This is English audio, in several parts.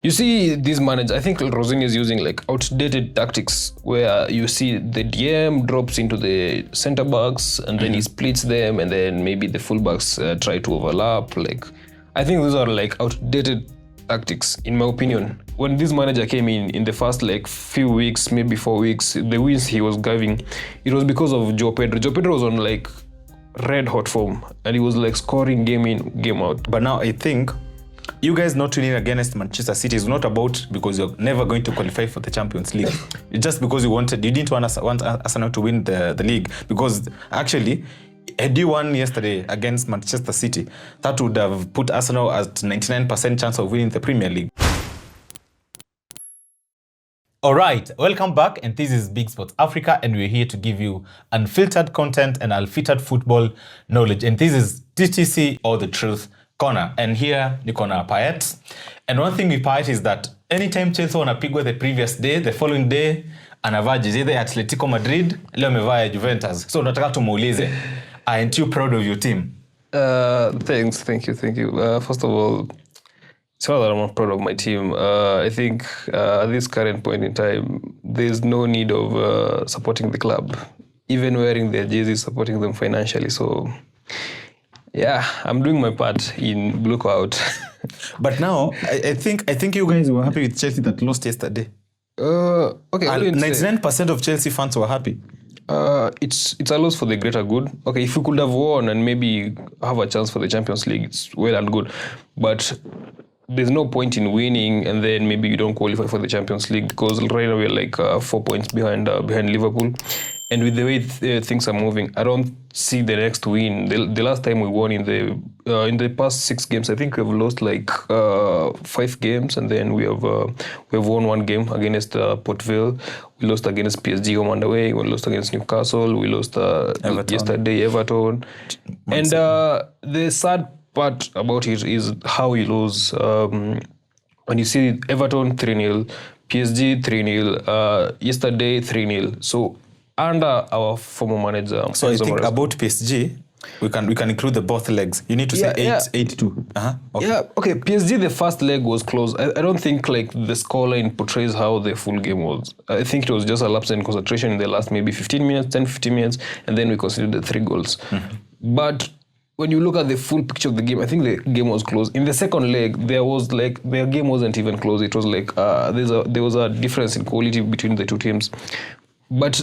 You see these managers, I think Rosini is using like outdated tactics where you see the DM drops into the center backs and then he splits them and then maybe the fullbacks try to overlap. Like, I think those are like outdated tactics, in my opinion. When this manager came in the first like few weeks, maybe 4 weeks, the wins he was giving, it was because of Joe Pedro. Joe Pedro was on like red hot form and he was like scoring game in, game out. But now I think you guys not winning against Manchester City is not about because you're never going to qualify for the Champions League. It's just because you didn't want Arsenal to win the league. Because actually, had you won yesterday against Manchester City, that would have put Arsenal at 99% chance of winning the Premier League. All right, welcome back, and this is Big Sports Africa, and we're here to give you unfiltered content and unfiltered football knowledge. And this is TTC or the Truth Corner, and here ni corner Payet. And one thing with Payet is that anytime Chelsea wanapigwa the previous day, the following day anavaa jezi ya Atletico Madrid, leo amevaa ya Juventus. So nataka tumuulize, aren't you proud of your team? Thank you. First of all, it's not that I'm not proud of my team. I think at this current point in time, there's no need of supporting the club, even wearing their jerseys, supporting them financially. So yeah, I'm doing my part in Blue Out. But now, I think you guys were happy with Chelsea that lost yesterday. Okay. 99% of Chelsea fans were happy. It's a loss for the greater good. Okay, if we could have won and maybe have a chance for the Champions League, it's well and good. But there's no point in winning and then maybe you don't qualify for the Champions League because right now we're like 4 points behind Liverpool. And with the way things are moving, I don't see the next win. The last time we won in the past 6 games, I think we've lost like 5 games, and then we have won 1 game against Port Vale. We lost against PSG home and away. We lost against Newcastle. We lost yesterday Everton. And the sad part about it is how we lose. When you see Everton 3-0, PSG 3-0, yesterday 3-0. So under our former manager. So I think about PSG, we can include the both legs. You need to say 8-2. Okay. Yeah, okay. PSG, the first leg was close. I don't think like the scoreline portrays how the full game was. I think it was just a lapse in concentration in the last maybe 15 minutes, and then we conceded the 3 goals. Mm-hmm. But when you look at the full picture of the game, I think the game was close. In the second leg, their game wasn't even close. It was like there was a difference in quality between the two teams. But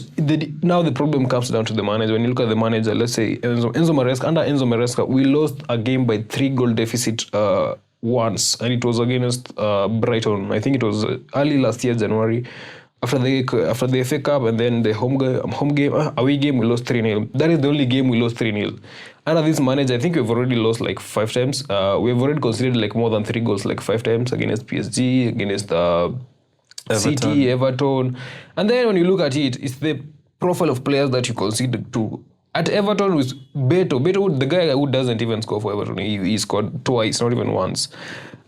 now the problem comes down to the manager. When you look at the manager, let's say Enzo Maresca, under Enzo Maresca, we lost a game by 3 goal deficit once, and it was against Brighton. I think it was early last year, January, after the FA Cup, and then the away game, we lost 3-0. That is the only game we lost 3-0. Under this manager, I think we've already lost like 5 times. We've already conceded like more than 3 goals like 5 times against PSG, against City, Everton. And then when you look at it, it's the profile of players that you conceded to. At Everton with Beto, the guy who doesn't even score for Everton, he scored twice, not even once.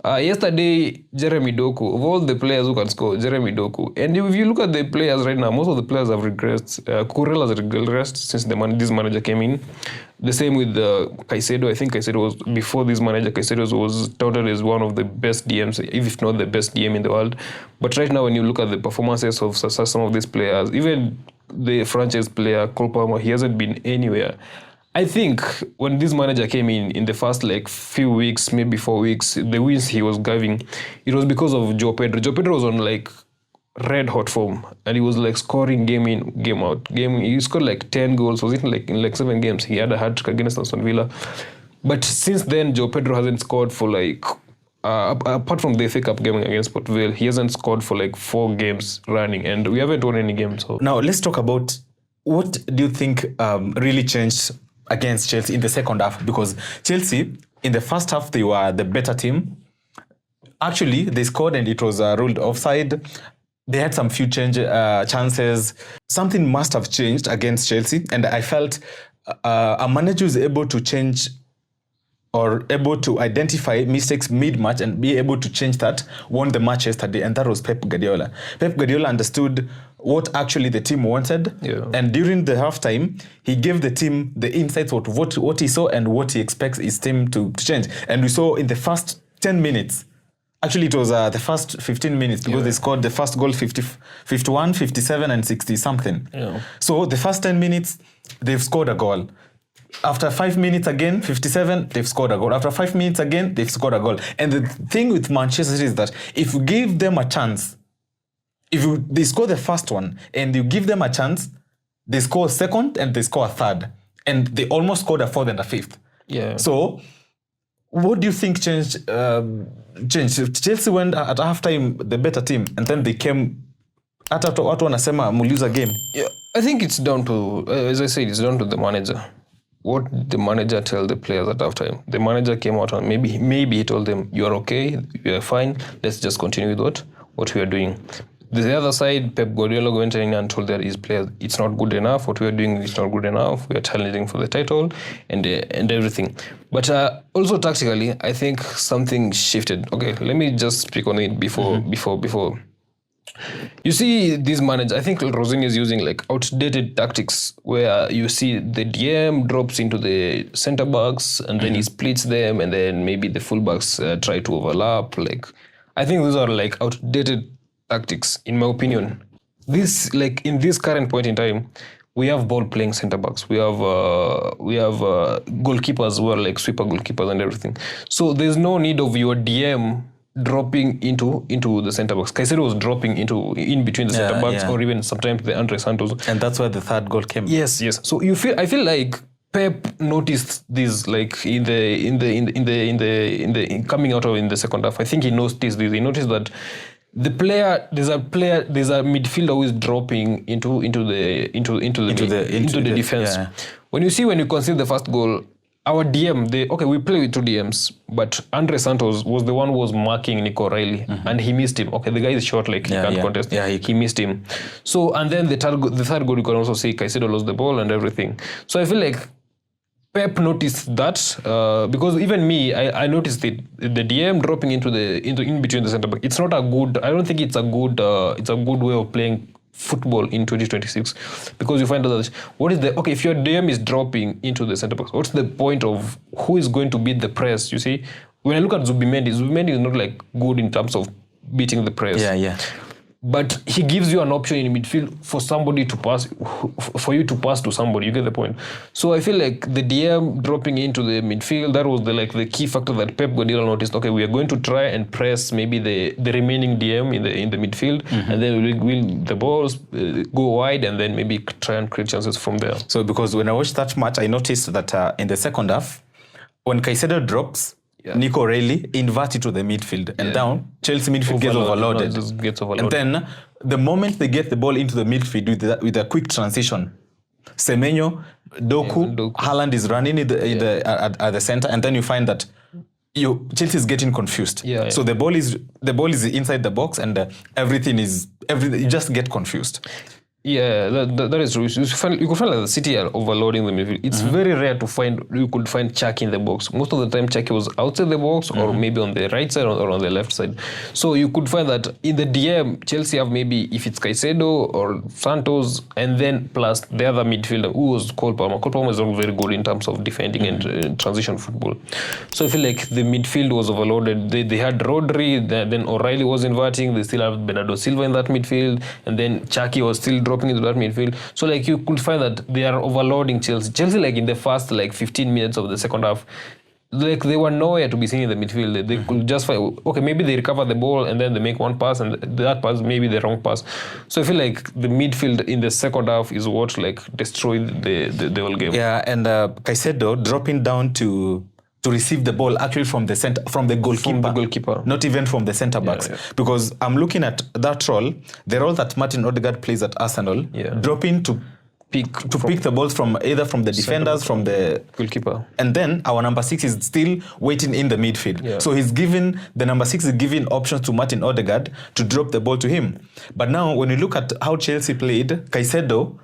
Yesterday, Jeremy Doku, of all the players who can score, Jeremy Doku. And if you look at the players right now, most of the players have regressed. Kurel has regressed since this manager came in. The same with Caicedo. I think Caicedo was, before this manager, Caicedo was touted as one of the best DMs, if not the best DM in the world. But right now, when you look at the performances of some of these players, even the franchise player, Cole Palmer, he hasn't been anywhere. I think when this manager came in the first like few weeks, maybe 4 weeks, the wins he was giving, it was because of Joe Pedro. Joe Pedro was on like red hot form, and he was like scoring game in, game out. He scored like 10 goals. Was it in like 7 games? He had a hat-trick against Aston Villa. But since then, Joe Pedro hasn't scored for like apart from the FA Cup game against Port Vale, he hasn't scored for like 4 games running, and we haven't won any games. So now let's talk about what do you think really changed against Chelsea in the second half, because Chelsea in the first half they were the better team. Actually, they scored and it was ruled offside. They had some few chances. Something must have changed against Chelsea, and I felt a manager is able to change or able to identify mistakes mid-match and be able to change that, won the match yesterday, and that was Pep Guardiola. Pep Guardiola understood what actually the team wanted, and during the halftime, he gave the team the insights of what he saw and what he expects his team to change. And we saw in the first 10 minutes, Actually, it was the first 15 minutes because they scored the first goal 51, 57, and 60 something. Yeah. So the first 10 minutes, they've scored a goal. After 5 minutes again, 57, they've scored a goal. After 5 minutes again, they've scored a goal. And the thing with Manchester City is that if you give them a chance, they score the first one and you give them a chance, they score a second and they score a third. And they almost scored a fourth and a fifth. Yeah. So what do you think changed? Chelsea went at halftime the better team, and then they came. Hata watu wanasema muliza game. Yeah, I think it's down to, as I said, it's down to the manager. What the manager tell the players at halftime. The manager came out and maybe he told them, "You are okay, you are fine. Let's just continue with what we are doing." The other side, Pep Guardiola went in and told his players, "It's not good enough. What we are doing is not good enough. We are challenging for the title, and everything." But also tactically, I think something shifted. Okay, let me just speak on it before. You see, this manager, I think Rosinha is using like outdated tactics where you see the DM drops into the center backs and then he splits them, and then maybe the fullbacks try to overlap. Like, I think those are like outdated tactics, in my opinion. This, like, in this current point in time, we have ball playing center backs. We have goalkeepers who are like sweeper goalkeepers and everything. So there's no need of your DM dropping into the center backs. Caicedo was dropping in between the center backs, or even sometimes the Andre Santos. And that's where the third goal came. Yes. So I feel like Pep noticed this, like in the coming out of in the second half. I think he noticed this. He noticed that there's a midfielder who is dropping into the defense. Yeah. When you concede the first goal, our DM, we play with two DMs, but Andre Santos was the one who was marking Nico O'Reilly, and he missed him. Okay, the guy is short, like he can't contest. Yeah, he missed him. So, and then the third goal, you can also see Caicedo lost the ball and everything. So I feel like Pep noticed that because even me, I noticed it. The DM dropping in between the centre back. It's not a good. I don't think it's a good way of playing football in 2026, because you find out that if your DM is dropping into the centre back, what's the point of who is going to beat the press? You see, when I look at Zubimendi is not like good in terms of beating the press. Yeah. But he gives you an option in midfield for somebody to pass, for you to pass to somebody. You get the point. So I feel like the DM dropping into the midfield, that was the key factor that Pep Guardiola noticed. Okay, we are going to try and press maybe the remaining DM in the midfield, and then we'll win the balls, go wide, and then maybe try and create chances from there. So because when I watched that match, I noticed that in the second half, when Caicedo drops, Nico O'Reilly inverted to the midfield, and down Chelsea midfield gets overloaded. And then the moment they get the ball into the midfield with a quick transition, Semenyo, Doku, Haaland is running at the center, and then you find that Chelsea is getting confused. So the ball is inside the box, and everything you just get confused. Yeah, that is true. You could find like the City are overloading the midfield. It's very rare to find Chucky in the box. Most of the time, Chucky was outside the box, or maybe on the right side or on the left side. So you could find that in the DM, Chelsea have maybe, if it's Caicedo or Santos, and then plus the other midfielder who was Cole Palmer. Cole Palmer is not very good in terms of defending and transition football. So I feel like the midfield was overloaded. They had Rodri, then O'Reilly was inverting. They still have Bernardo Silva in that midfield, and then Chucky was still dropping into that midfield. So like you could find that they are overloading Chelsea. Chelsea, like in the first 15 minutes of the second half, like they were nowhere to be seen in the midfield. They could just find, maybe they recover the ball and then they make one pass, and that pass maybe the wrong pass. So I feel like the midfield in the second half is what destroyed the whole game. Yeah, and Caicedo dropping down to receive the ball actually from the goalkeeper, not even from the centre backs. Because I'm looking at that role, the role that Martin Odegaard plays at Arsenal, dropping to pick the balls from either from the defenders, from the goalkeeper, and then our number 6 is still waiting in the midfield. So the number 6 is giving options to Martin Odegaard to drop the ball to him. But now when you look at how Chelsea played, Caicedo,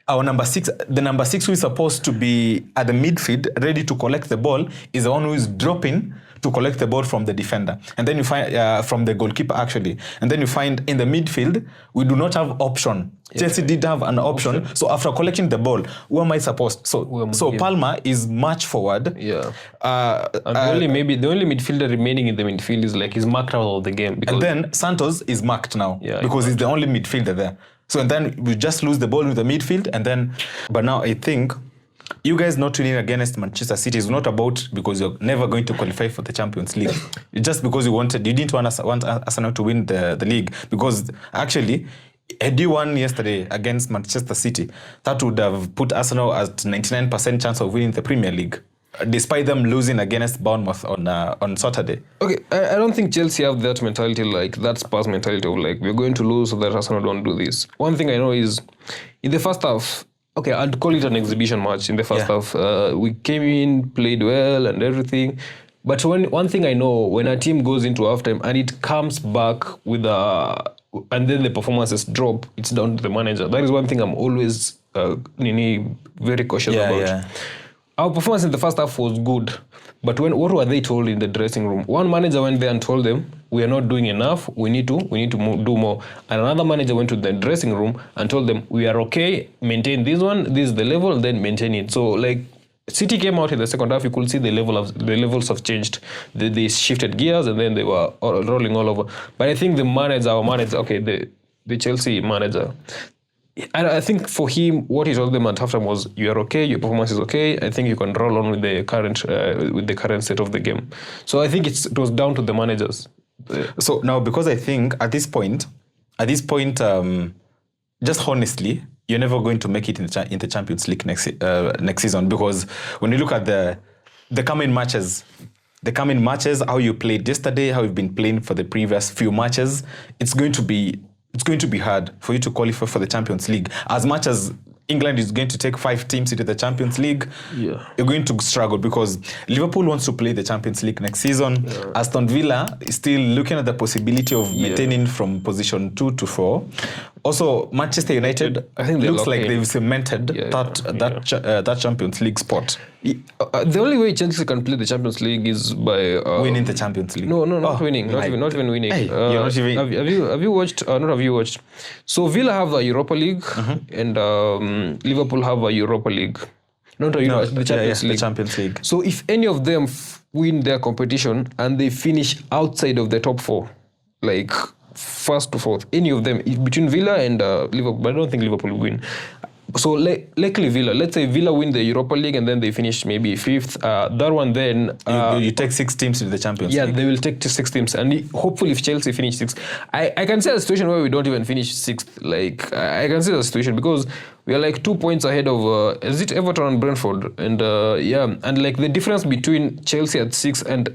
our number 6, the number 6 who is supposed to be at the midfield ready to collect the ball, is the one who is dropping to collect the ball from the defender. And then you find from the goalkeeper actually. And then you find in the midfield, we do not have option Chelsea did have an option. So after collecting the ball, who am I supposed? So Palmer is much forward. Yeah. And the only midfielder remaining in the midfield is like he's marked out of the game. And then Santos is marked now because he's the only midfielder there. So and then we just lose the ball with the midfield, but now I think you guys not winning against Manchester City is not about because you're never going to qualify for the Champions League. It's just because you didn't want Arsenal to win the league, because actually had you won yesterday against Manchester City, that would have put Arsenal at 99% chance of winning the Premier League, despite them losing against Bournemouth on Saturday. Okay, I don't think Chelsea have that mentality, like that Spurs mentality of like we're going to lose so that Arsenal don't do this. One thing I know is in the first half, okay, I'd call it an exhibition match in the first half. We came in, played well and everything. But one thing I know, when a team goes into halftime and it comes back and then the performances drop, it's down to the manager. That is one thing I'm always very cautious about. Yeah. Our performance in the first half was good, but what were they told in the dressing room? One manager went there and told them, we are not doing enough, we need to do more. And another manager went to the dressing room and told them, we are okay, maintain this one, this is the level, then maintain it. So like City came out in the second half, you could see the levels have changed. They shifted gears and then they were rolling all over. But I think our manager, the Chelsea manager, I think for him, what he told them at halftime was, you are okay, your performance is okay, I think you can roll on with the current state of the game. So I think it was down to the managers. So now, because I think at this point, just honestly, you're never going to make it in the Champions League next season, because when you look at the coming matches, how you played yesterday, how you've been playing for the previous few matches, it's going to be hard for you to qualify for the Champions League. As much as England is going to take 5 teams into the Champions League, you're going to struggle, because Liverpool wants to play the Champions League next season. Yeah. Aston Villa is still looking at the possibility of maintaining from position 2 to 4. Also, Manchester United, I think looks like they've cemented that Champions League spot. The only way Chelsea can play the Champions League is by winning the Champions League. No, not winning. Not even winning. Hey, not even. Have you watched? Not have you watched? So Villa have a Europa League, and Liverpool have a Europa League. The Champions League. The Champions League. So if any of them win their competition and they finish outside of the top 4, like first to fourth, any of them between Villa and Liverpool, but I don't think Liverpool will win. So likely Villa. Let's say Villa win the Europa League and then they finish maybe 5th. That one then you take 6 teams to the Champions League. Yeah, they will take 6 teams, and hopefully if Chelsea finish 6th, I can see a situation where we don't even finish 6th. Like I can see a situation because we are like 2 points ahead of is it Everton and Brentford, and and like the difference between Chelsea at 6 and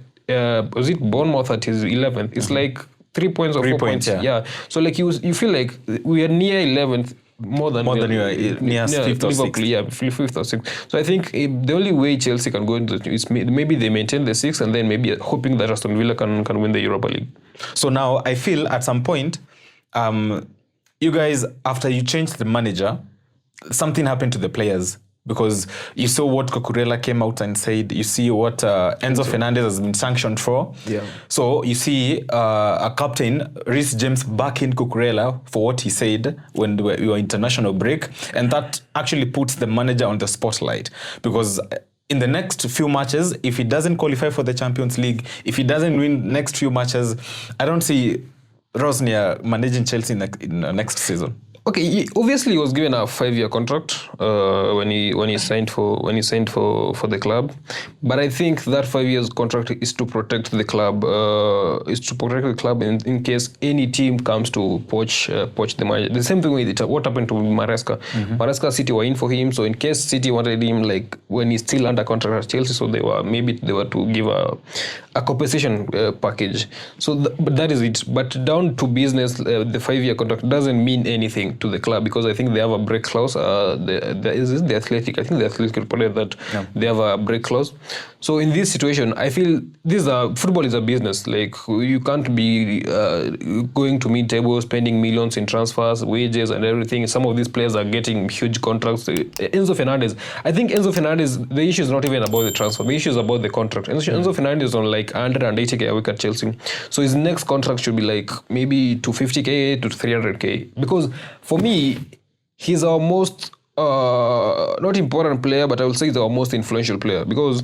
was it Bournemouth at his 11th? It's like 3 points or 4 points. Yeah. So like you feel like we are near 11th. More than you are near 5th or 6th. Yeah, 5th or 6th. So I think the only way Chelsea can go into it is maybe they maintain the 6th and then maybe hoping that Aston Villa can win the Europa League. So now I feel at some point, you guys, after you changed the manager, something happened to the players. Because you saw what Cucurella came out and said, you see what Enzo Fernandez has been sanctioned for. Yeah. So you see a captain, Reece James, backing Cucurella for what he said when we were international break. And that actually puts the manager on the spotlight. Because in the next few matches, if he doesn't qualify for the Champions League, if he doesn't win next few matches, I don't see Rosnier managing Chelsea in next season. Okay, obviously he was given a 5-year contract when he signed for the club, but I think that 5 years contract is to protect the club, in case any team comes to poach the manager. The same thing with what happened to Maresca. Maresca, City were in for him, so in case City wanted him, like when he's still under contract at Chelsea, so they were to give a compensation package. So but that is it. But down to business, the 5-year contract doesn't mean anything to the club, because I think they have a break clause. The Athletic, I think the Athletic reported that they have a break clause. So in this situation, I feel football is a business. Like you can't be going to mid-table, spending millions in transfers, wages and everything. Some of these players are getting huge contracts. Enzo Fernandez, the issue is not even about the transfer. The issue is about the contract. Enzo Fernandez is on like 180k a week at Chelsea. So his next contract should be like maybe 250k to 300k. Because for me, he's our most not important player, but I will say he's our most influential player because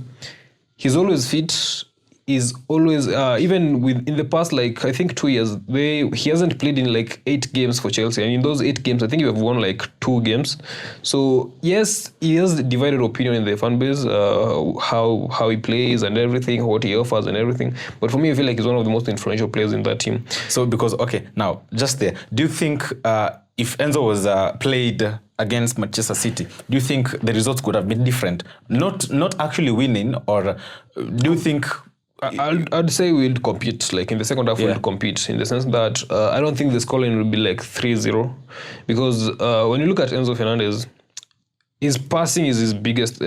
he's always fit. He's always even in the past, like I think 2 years, he hasn't played in like 8 games for Chelsea, and in those 8 games, I think we have won like 2 games. So yes, he has divided opinion in the fan base, how he plays and everything, what he offers and everything. But for me, I feel like he's one of the most influential players in that team. So because now just there, do you think if Enzo was played against Manchester City, do you think the results could have been different? Not actually winning, or do you think? I'd say we'll compete. Like in the second half, we'll compete in the sense that I don't think the scoreline will be like 3-0 because when you look at Enzo Fernandez, his passing is his biggest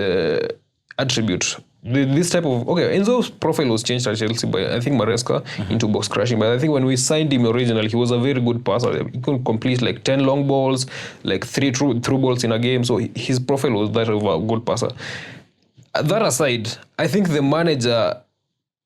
attribute. This type of Enzo's profile was changed at Chelsea by I think Maresca into box crashing, but I think when we signed him originally, he was a very good passer. He could complete like 10 long balls, like 3 through balls in a game. So his profile was that of a good passer. That aside, I think the manager,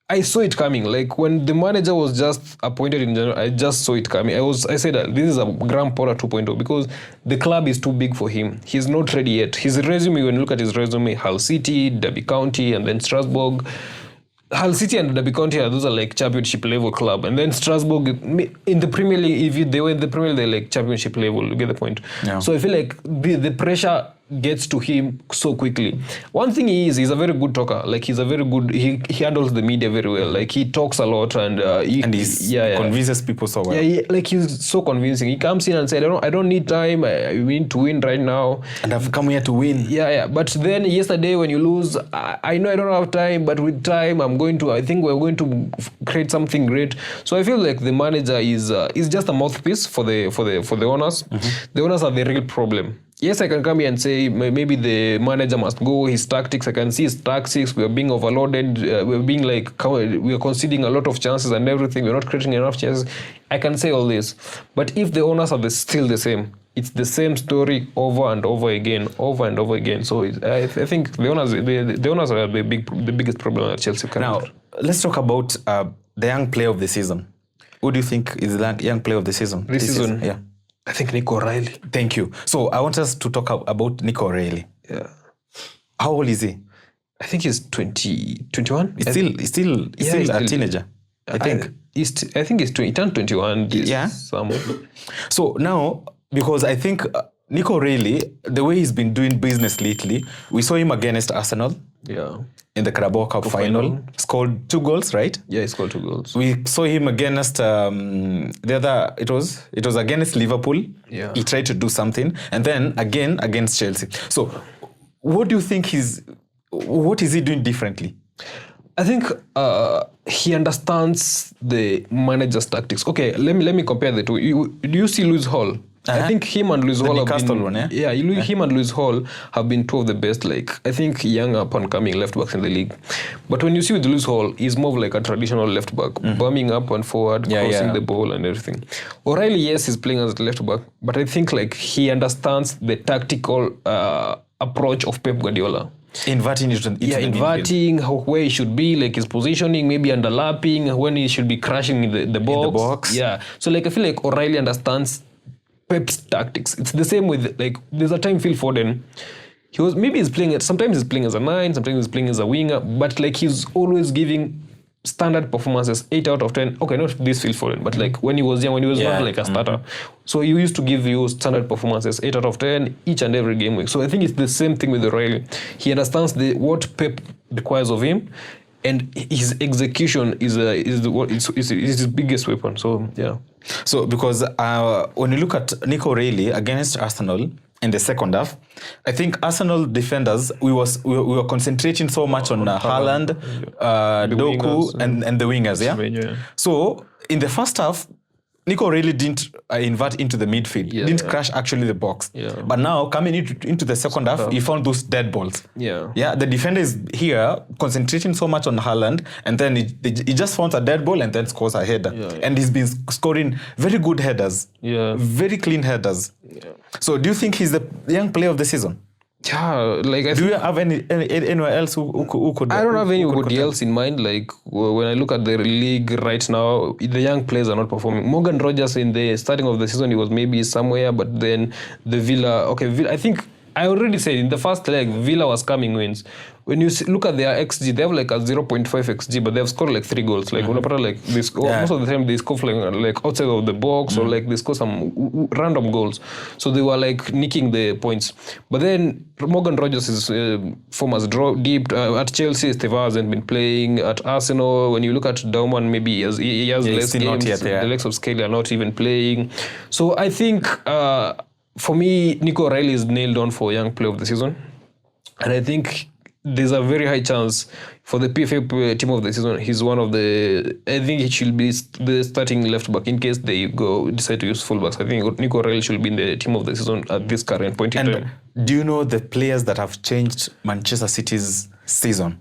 I saw it coming. Like when the manager was just appointed in January, I just saw it coming. I said that this is a Graham Potter 2.0 because the club is too big for him. He's not ready yet. His resume, when you look at his resume, Hull City, Derby County, and then Strasbourg. Hull City and Derby County, those are like championship level club. And then Strasbourg, in the Premier League, if they were in the Premier League, they're like championship level. You get the point? Yeah. So I feel like the pressure gets to him so quickly. One thing he's a very good talker. Like he's a very good, he handles the media very well. Like he talks a lot and he convinces people so well. Yeah, like he's so convincing. He comes in and says, I don't need time. We need to win right now. And I've come here to win. Yeah. But then yesterday when you lose, I know I don't have time, but with time I think we're going to create something great. So I feel like the manager is just a mouthpiece for the owners. Mm-hmm. The owners are the real problem. Yes, I can come here and say maybe the manager must go, his tactics. I can see his tactics. We are being overloaded. We are conceding a lot of chances and everything. We're not creating enough chances. I can say all this. But if the owners are still the same, it's the same story over and over again. So I think the owners are the biggest problem at Chelsea. Now, let's talk about the young player of the season. Who do you think is the young player of the season? This season? Yeah. I think Nico O'Reilly. Thank you. So I want us to talk about Nico O'Reilly. Yeah. How old is he? I think he's 21. He's still a teenager. I think. He turned 21 this summer. So now, because I think Nico O'Reilly, the way he's been doing business lately, we saw him against Arsenal. Yeah. In the Carabao Cup final. Scored 2 goals, right? Yeah, he scored 2 goals. We saw him against it was against Liverpool. Yeah. He tried to do something. And then again against Chelsea. So what do you think what is he doing differently? I think he understands the manager's tactics. Okay, let me compare the two. Do you see Lewis Hall? I think him and Lewis Hall have been... Him and Lewis Hall have been 2 of the best, like, I think, young up-and-coming left-backs in the league. But when you see with Lewis Hall, he's more of like a traditional left-back, bombing up and forward, crossing the ball and everything. O'Reilly, yes, he's playing as a left-back, but I think, like, he understands the tactical approach of Pep Guardiola. Inverting where he should be, like his positioning, maybe underlapping, when he should be crashing in the box. Yeah. So, like, I feel like O'Reilly understands Pep's tactics. It's the same with, like, there's a time Phil Foden, sometimes he's playing as a 9, sometimes he's playing as a winger, but like he's always giving standard performances, 8 out of 10. Okay, not this Phil Foden, but like when he was young, when he was not like a starter. So he used to give you standard performances, 8 out of 10 each and every game week. So I think it's the same thing with O'Reilly. He understands what Pep requires of him, and his execution is his biggest weapon. So yeah. So because when you look at Nico O'Reilly against Arsenal in the second half, I think Arsenal defenders, we were concentrating so much on Haaland, Doku, and the wingers. Yeah. So in the first half, Nico O'Reilly didn't invert into the midfield, didn't crash actually the box. Yeah. But now coming into the second half, he found those dead balls. Yeah. Yeah. The defender is here concentrating so much on Haaland, and then he just finds a dead ball and then scores a header. Yeah. And he's been scoring very good headers. Yeah. Very clean headers. Yeah. So do you think he's the young player of the season? Yeah, like Do you have anywhere else who could? I don't have who could anybody contend? else in mind. Like when I look at the league right now, the young players are not performing. Morgan Rogers in the starting of the season, he was maybe somewhere, but then the Villa. Okay, Villa, I think I already said in the first leg, Villa was coming wins. When you look at their XG, they have like a 0.5 XG, but they've scored like 3 goals. Like like they score, most of the time they score like outside of the box or like they score some random goals. So they were like nicking the points. But then Morgan Rogers' form has dipped. At Chelsea, Estevao hasn't been playing. At Arsenal, when you look at Daumann, maybe he has less still not games. yet there. The likes of Scaly are not even playing. So I think for me, Nico O'Reilly is nailed on for Young Player of the Season. And I think there's a very high chance for the PFA team of the season. He's one of the. I think he should be the starting left back in case they decide to use fullbacks. I think Nico O'Reilly should be in the team of the season at this current point in time. Do you know the players that have changed Manchester City's season?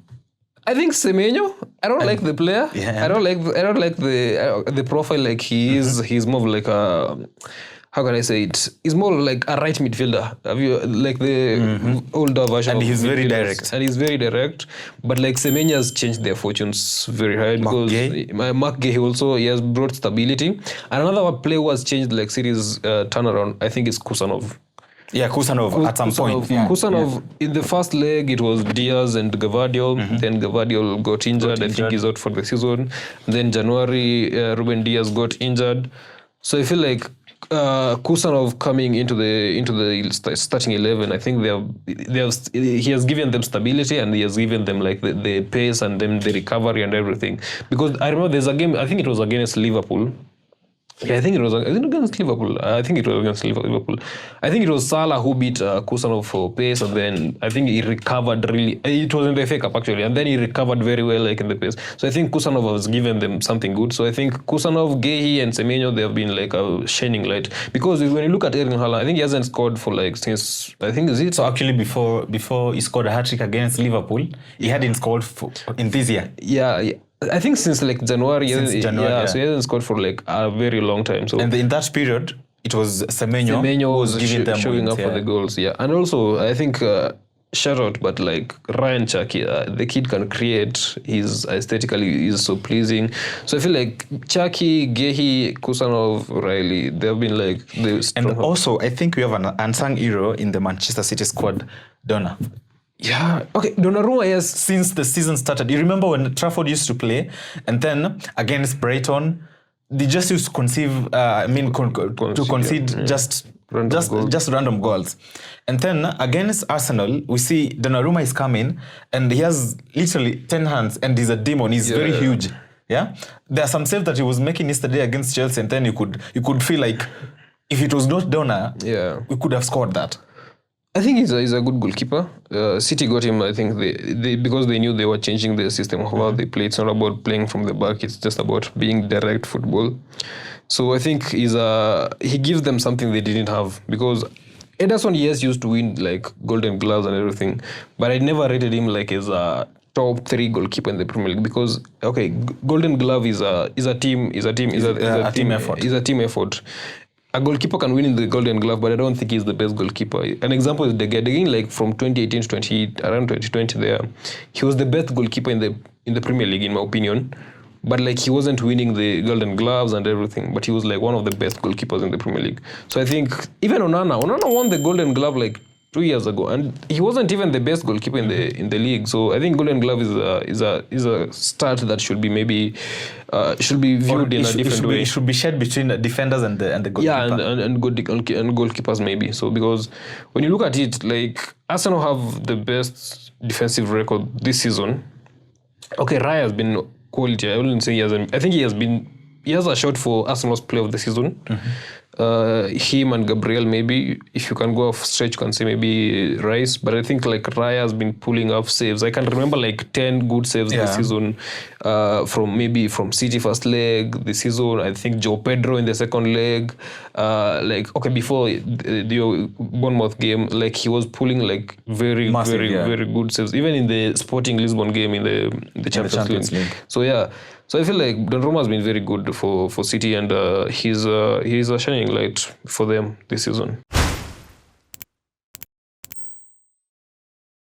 I think Semenyo. I don't like the player. Yeah. I don't like the profile. Like he is. He's more of like a. How can I say it? He's more like a right midfielder. Have you like the older version? And of he's very midfielders. direct. And he's very direct. But like Semenya has changed their fortunes very high because Mark Gay also he has brought stability. And another player who has changed like series turnaround, I think is Kusanov. Yeah, Kusanov at some point. Kusanov in the first leg it was Diaz and Gvardiol. Then Gvardiol got injured. I think he's out for the season. Then January Ruben Diaz got injured. So I feel like Kusanov coming into the starting 11, I think he has given them stability and he has given them like the pace and then the recovery and everything. Because I remember there's a game, I think it was against Liverpool. Yeah, I think it was against Liverpool. I think it was against Liverpool. I think it was Salah who beat Kusanov for pace, and then I think he recovered really. It was in the FA Cup actually, and then he recovered very well like in the pace. So I think Kusanov has given them something good. So I think Kusanov, Gehi, and Semenyo, they have been like a shining light. Because when you look at Erling Haaland, I think he hasn't scored for like since I think is it. So actually, before he scored a hat-trick against Liverpool, he hadn't scored in this year. Yeah. I think since like January. So he hasn't scored for like a very long time. So and in that period, it was Semenyo who was giving them showing wins, up for the goals. Yeah, and also I think shout out, but like Ryan Cherki, the kid can create. He's aesthetically is so pleasing. So I feel like Cherki, Gehi, Kusanov, O'Reilly, they've been like the. And also, I think we have an unsung hero in the Manchester City squad, Donna. Yeah. Okay. Donnarumma, yes. Since the season started, you remember when Trafford used to play, and then against Brighton, they just used to concede just random goals. And then against Arsenal, we see Donnarumma is coming, and he has literally 10 hands, and he's a demon. He's very huge. Yeah. There are some saves that he was making yesterday against Chelsea, and then you could feel like if it was not Donna, we could have scored that. I think he's a good goalkeeper. City got him, I think, they because they knew they were changing the system of how they play. It's not about playing from the back. It's just about being direct football. So I think he gives them something they didn't have. Because Ederson, yes, used to win like Golden Gloves and everything. But I never rated him like as a top 3 goalkeeper in the Premier League. Because, okay, Golden Glove is a team effort. Is a team effort. A goalkeeper can win in the Golden Glove, but I don't think he's the best goalkeeper. An example is De Gea. Like from 2018 to around 2020 there, he was the best goalkeeper in the Premier League, in my opinion. But like he wasn't winning the Golden Gloves and everything, but he was like one of the best goalkeepers in the Premier League. So I think even Onana won the Golden Glove like 2 years ago, and he wasn't even the best goalkeeper in the league. So I think Golden Glove is a start that should be maybe should be viewed in a different way. It should be shared between the defenders and the goalkeeper. Yeah, and goalkeepers maybe. So because when you look at it, like Arsenal have the best defensive record this season. Okay, Raya has been quality. I wouldn't say he hasn't. I think he has a shot for Arsenal's player of the season. Him and Gabriel, maybe if you can go off stretch, you can say maybe Rice. But I think like Raya has been pulling off saves. I can remember like 10 good saves this season from City first leg this season. I think Joe Pedro in the second leg. Before the Bournemouth game, like he was pulling like very good saves. Even in the Sporting Lisbon game in the Champions League. So yeah. So I feel like Donnarumma has been very good for City, and he's a shining light for them this season.